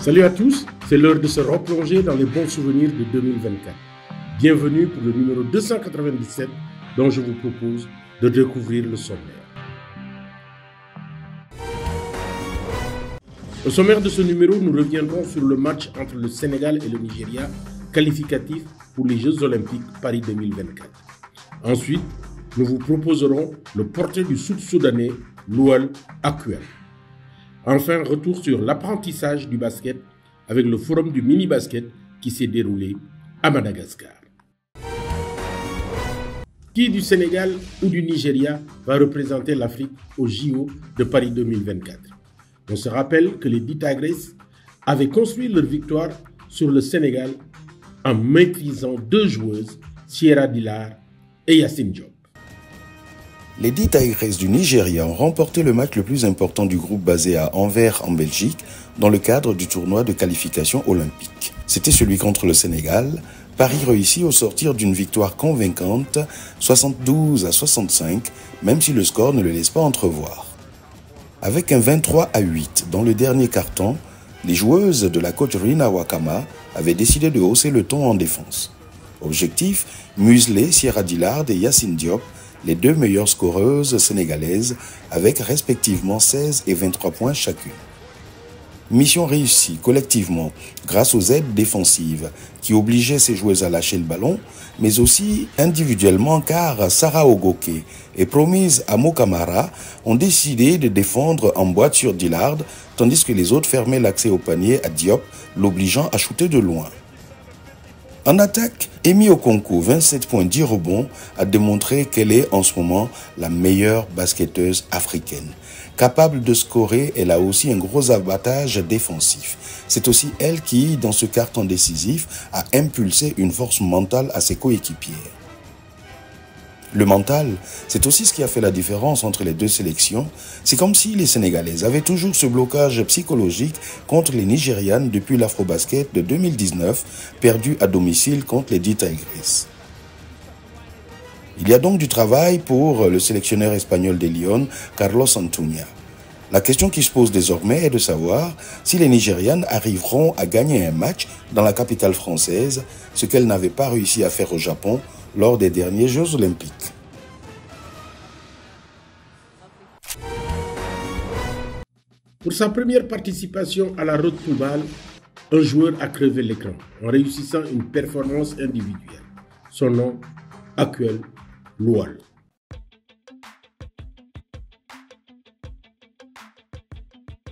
Salut à tous, c'est l'heure de se replonger dans les bons souvenirs de 2024. Bienvenue pour le numéro 297 dont je vous propose de découvrir le sommaire. Au sommaire de ce numéro, nous reviendrons sur le match entre le Sénégal et le Nigeria, qualificatif pour les Jeux Olympiques Paris 2024. Ensuite, nous vous proposerons le portrait du Sud-Soudanais Loual Akwel. Enfin, retour sur l'apprentissage du basket avec le forum du mini-basket qui s'est déroulé à Madagascar. Qui du Sénégal ou du Nigeria va représenter l'Afrique au JO de Paris 2024? On se rappelle que les 10 Tigres avaient construit leur victoire sur le Sénégal en maîtrisant 2 joueuses, Sierra Dillard et Yacine Diop. Les 10 Tigres du Nigeria ont remporté le match le plus important du groupe basé à Anvers en Belgique dans le cadre du tournoi de qualification olympique. C'était celui contre le Sénégal. Paris réussit au sortir d'une victoire convaincante, 72-65, même si le score ne le laisse pas entrevoir. Avec un 23-8 dans le dernier quart-temps, les joueuses de la coach Rina Wakama avaient décidé de hausser le ton en défense. Objectif, museler Sierra Dillard et Yacine Diop, les 2 meilleures scoreuses sénégalaises, avec respectivement 16 et 23 points chacune. Mission réussie collectivement grâce aux aides défensives qui obligeaient ces joueuses à lâcher le ballon, mais aussi individuellement car Sarah Ogoke et Promise Amokamara ont décidé de défendre en boîte sur Dillard, tandis que les autres fermaient l'accès au panier à Diop, l'obligeant à shooter de loin. En attaque, Emi Okonkwo, 27 points, 10 rebonds, a démontré qu'elle est en ce moment la meilleure basketteuse africaine. Capable de scorer, elle a aussi un gros avantage défensif. C'est aussi elle qui, dans ce carton décisif, a impulsé une force mentale à ses coéquipières. Le mental, c'est aussi ce qui a fait la différence entre les 2 sélections. C'est comme si les Sénégalaises avaient toujours ce blocage psychologique contre les Nigérianes depuis l'Afrobasket de 2019, perdu à domicile contre les 10 Tigres. Il y a donc du travail pour le sélectionneur espagnol des Lions, Carlos Antuña. La question qui se pose désormais est de savoir si les Nigérianes arriveront à gagner un match dans la capitale française, ce qu'elles n'avaient pas réussi à faire au Japon lors des derniers Jeux Olympiques. Pour sa première participation à la Road to Ball, un joueur a crevé l'écran en réussissant une performance individuelle. Son nom, Akwel Loual.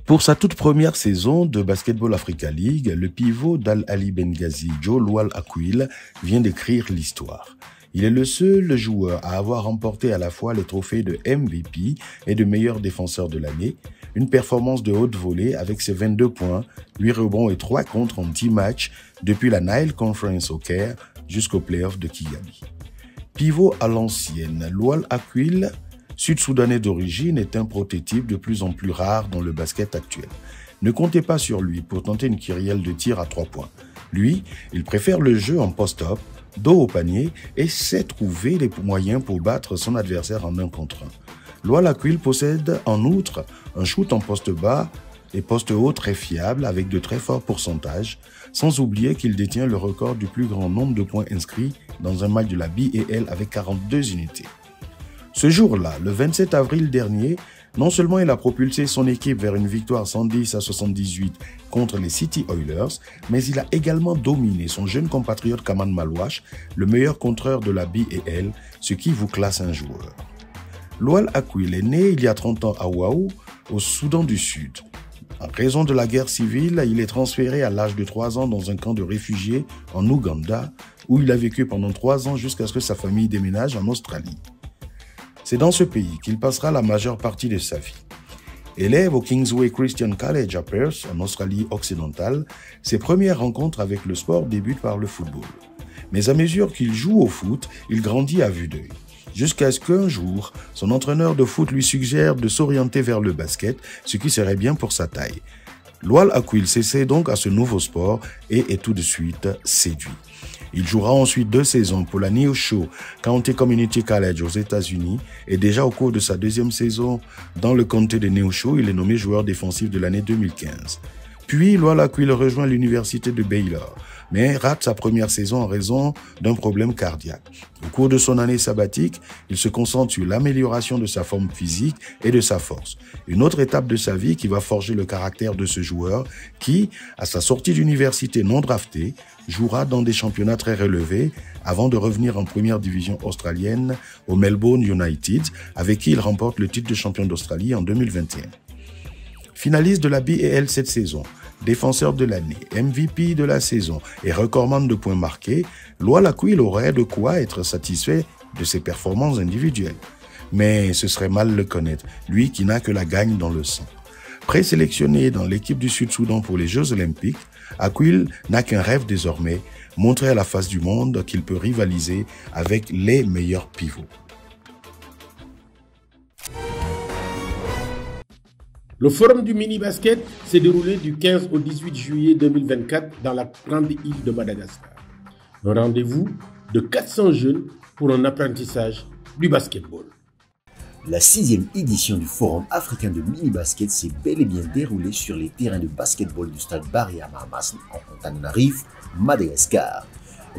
Pour sa toute première saison de Basketball Africa League, le pivot d'Al Ali Benghazi, Joe Loual Akwel, vient d'écrire l'histoire. Il est le seul joueur à avoir remporté à la fois les trophées de MVP et de meilleur défenseur de l'année, une performance de haute volée avec ses 22 points, 8 rebonds et 3 contres en 10 matchs depuis la Nile Conference au Caire jusqu'au playoff de Kigali. Pivot à l'ancienne, Loual Akwel, sud-soudanais d'origine, est un prototype de plus en plus rare dans le basket actuel. Ne comptez pas sur lui pour tenter une kyrielle de tir à 3 points. Lui, il préfère le jeu en post-up, dos au panier et sait trouver les moyens pour battre son adversaire en 1 contre 1. Loual Akwel possède en outre un shoot en poste bas et poste haut très fiable avec de très forts pourcentages, sans oublier qu'il détient le record du plus grand nombre de points inscrits dans un match de la BAL avec 42 unités. Ce jour-là, le 27 avril dernier, non seulement il a propulsé son équipe vers une victoire 110-78 contre les City Oilers, mais il a également dominé son jeune compatriote Kaman Malwash, le meilleur contreur de la BAL, ce qui vous classe un joueur. Loual Akwel est né il y a 30 ans à Wau, au Soudan du Sud. En raison de la guerre civile, il est transféré à l'âge de 3 ans dans un camp de réfugiés en Ouganda, où il a vécu pendant 3 ans jusqu'à ce que sa famille déménage en Australie. C'est dans ce pays qu'il passera la majeure partie de sa vie. Élève au Kingsway Christian College à Perth, en Australie occidentale, ses premières rencontres avec le sport débutent par le football. Mais à mesure qu'il joue au foot, il grandit à vue d'œil. Jusqu'à ce qu'un jour, son entraîneur de foot lui suggère de s'orienter vers le basket, ce qui serait bien pour sa taille. Loual Akwel s'essaie donc à ce nouveau sport et est tout de suite séduit. Il jouera ensuite 2 saisons pour la Neosho County Community College aux États-Unis et déjà au cours de sa 2e saison dans le comté de Neosho, il est nommé joueur défensif de l'année 2015. Puis Lual Akwil rejoint l'université de Baylor, mais rate sa première saison en raison d'un problème cardiaque. Au cours de son année sabbatique, il se concentre sur l'amélioration de sa forme physique et de sa force. Une autre étape de sa vie qui va forger le caractère de ce joueur qui, à sa sortie d'université non draftée, jouera dans des championnats très relevés avant de revenir en première division australienne au Melbourne United, avec qui il remporte le titre de champion d'Australie en 2021. Finaliste de la BAL cette saison, défenseur de l'année, MVP de la saison et recordman de points marqués, Lual Akwil aurait de quoi être satisfait de ses performances individuelles. Mais ce serait mal le connaître, lui qui n'a que la gagne dans le sang. Présélectionné dans l'équipe du Sud-Soudan pour les Jeux Olympiques, Akwil n'a qu'un rêve désormais, montrer à la face du monde qu'il peut rivaliser avec les meilleurs pivots. Le forum du mini-basket s'est déroulé du 15 au 18 juillet 2024 dans la grande île de Madagascar. Un rendez-vous de 400 jeunes pour un apprentissage du basketball. La 6e édition du Forum africain de mini-basket s'est bel et bien déroulée sur les terrains de basketball du stade Barry Amamas en Antananarivo, Madagascar.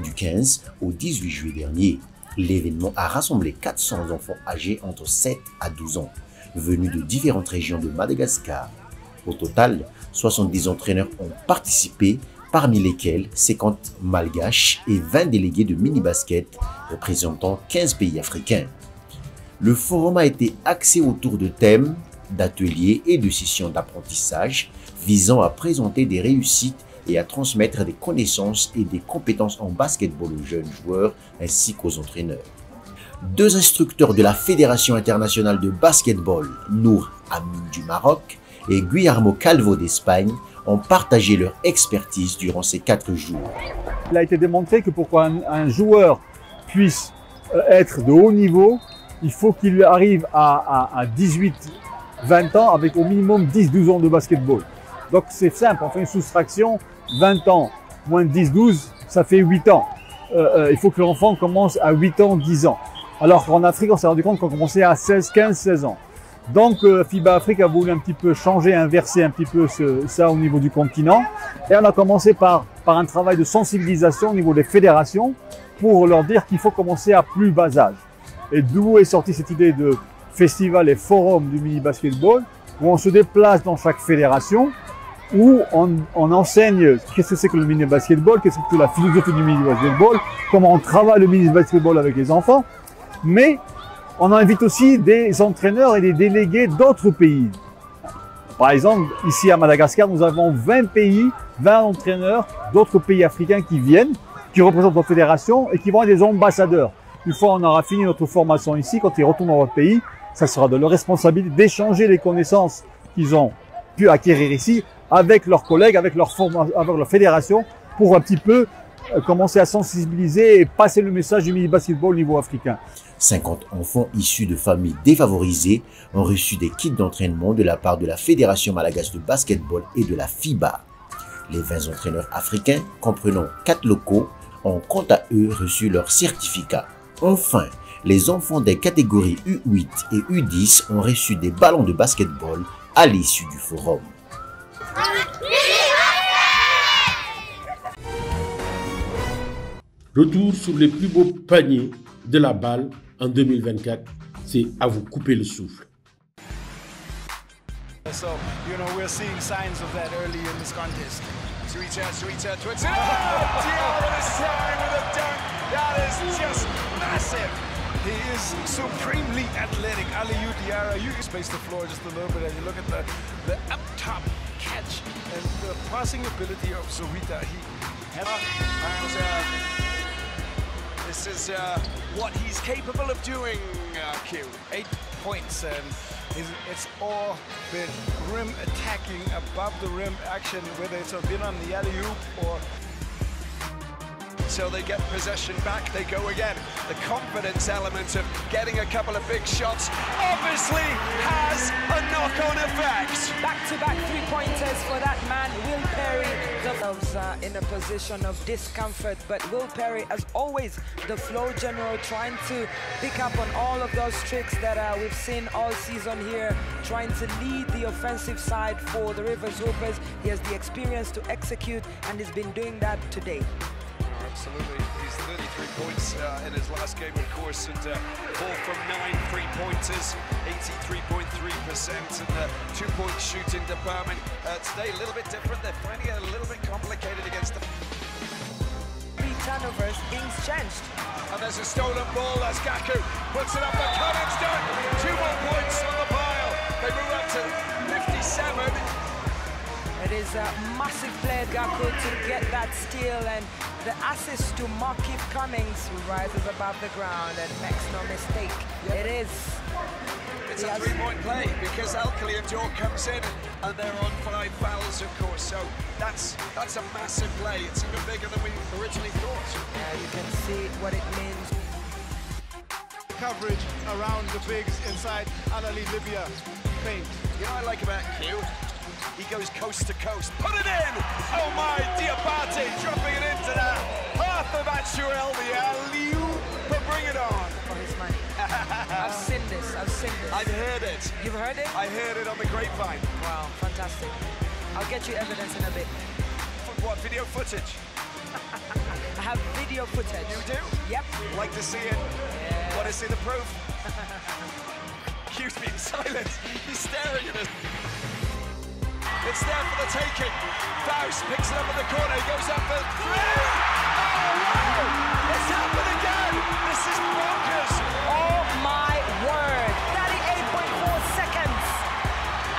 Du 15 au 18 juillet dernier, l'événement a rassemblé 400 enfants âgés entre 7 à 12 ans, venus de différentes régions de Madagascar. Au total, 70 entraîneurs ont participé, parmi lesquels 50 malgaches et 20 délégués de mini-basket représentant 15 pays africains. Le forum a été axé autour de thèmes, d'ateliers et de sessions d'apprentissage visant à présenter des réussites et à transmettre des connaissances et des compétences en basketball aux jeunes joueurs ainsi qu'aux entraîneurs. 2 instructeurs de la Fédération internationale de basketball, Nour Amin du Maroc et Guillermo Calvo d'Espagne, ont partagé leur expertise durant ces 4 jours. Il a été démontré que pour qu'un joueur puisse être de haut niveau, il faut qu'il arrive à 18-20 ans avec au minimum 10-12 ans de basketball. Donc c'est simple, on fait une soustraction, 20 ans moins 10-12, ça fait 8 ans. Il faut que l'enfant commence à 8 ans, 10 ans. Alors qu'en Afrique, on s'est rendu compte qu'on commençait à 15-16 ans. Donc FIBA Afrique a voulu un petit peu changer, inverser un petit peu ça au niveau du continent. Et on a commencé par un travail de sensibilisation au niveau des fédérations pour leur dire qu'il faut commencer à plus bas âge. Et d'où est sortie cette idée de festival et forum du mini-basketball, où on se déplace dans chaque fédération, où on enseigne qu'est-ce que c'est que le mini-basketball, qu'est-ce que c'est la philosophie du mini-basketball, comment on travaille le mini-basketball avec les enfants. Mais on invite aussi des entraîneurs et des délégués d'autres pays. Par exemple, ici à Madagascar, nous avons 20 pays, 20 entraîneurs d'autres pays africains qui viennent, qui représentent nos fédérations et qui vont être des ambassadeurs. Une fois on aura fini notre formation ici, quand ils retournent dans leur pays, ça sera de leur responsabilité d'échanger les connaissances qu'ils ont pu acquérir ici avec leurs collègues, avec leur fédération, pour un petit peu commencer à sensibiliser et passer le message du mini-basketball au niveau africain. 50 enfants issus de familles défavorisées ont reçu des kits d'entraînement de la part de la Fédération malgache de basketball et de la FIBA. Les 20 entraîneurs africains, comprenant 4 locaux, ont quant à eux reçu leur certificat. Enfin, les enfants des catégories U8 et U10 ont reçu des ballons de basketball à l'issue du forum. Retour sur les plus beaux paniers de la balle en 2024, c'est à vous couper le souffle. So, you know, we're seeing signs of that early in this contest. Sweeter towards it. Oh, Diarra this time with a dunk. That is just massive. He is supremely athletic. Aliou Diarra, you space the floor just a little bit and you look at the up top catch and the passing ability of Sweeter. This is what he's capable of doing, Q. 8 points and it's all been rim attacking, above the rim action, whether it's been on the alley-oop or... So they get possession back, they go again. The confidence element of getting a couple of big shots obviously has a knock knock-on effect. Back-to-back three-pointers for that man, Will Perry. In a position of discomfort, but Will Perry, as always, the flow general, trying to pick up on all of those tricks that we've seen all season here, trying to lead the offensive side for the Rivers Hoopers. He has the experience to execute, and he's been doing that today. Absolutely. He's 33 points in his last game, of course, and 4 from 9 three-pointers, 83.3%, and the two-point shooting department today a little bit different. They're finding it a little bit complicated against the... 3 turnovers, things changed. And there's a stolen ball as Gaku puts it up for Cummins, done. 2 more points on the pile. They move up to 57. It is a massive play, Gaku, to get that steal, and the assist to Markieff Cummings, who rises above the ground and makes no mistake. It is. It's a 3-point play because Alkali Abdur comes in and they're on 5 fouls, of course. So that's a massive play. It's even bigger than we originally thought. Yeah, you can see what it means. Coverage around the bigs inside Anali Libya paint. You know what I like about Q? He goes coast to coast. Put it in! Oh my, Diabate dropping it into that half of Actuel, the alley-oop, but bring it on. For his money. I've seen this. I've heard it. You've heard it? I heard it on the grapevine. Wow, fantastic. I'll get you evidence in a bit. What, video footage? I have video footage. You do? Yep. Like to see it? Yeah. Want to see the proof? Q's being silent. He's staring at us. It's there for the taking. Faust picks it up in the corner. He goes up for 3. Oh, wow! It's happened again. This is bonkers. Oh, my word. 38.4 seconds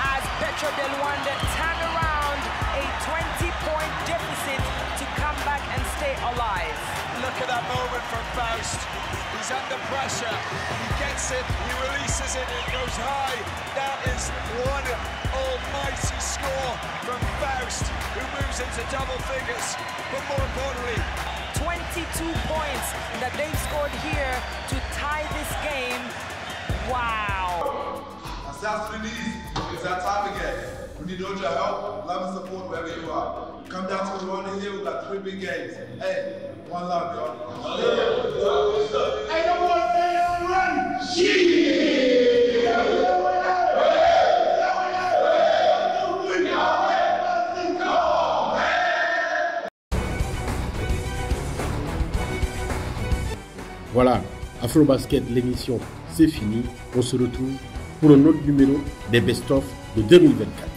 as Petro del Wanda turn around a 20-point deficit to come back and stay alive. Look at that moment from Faust. He's under pressure. He gets it. He releases it. It goes high. That is one almighty score from Faust, who moves into double figures. But more importantly, 22 points that they've scored here to tie this game. Wow. South Sudanese, it's that time again. We need all your help, love and support wherever you are. Come down to Rwanda here, we've got 3 big games. Hey, one love, y'all. Ain't no more thing on run. Voilà, Afrobasket, l'émission, c'est fini. On se retrouve pour un autre numéro des Best of de 2024.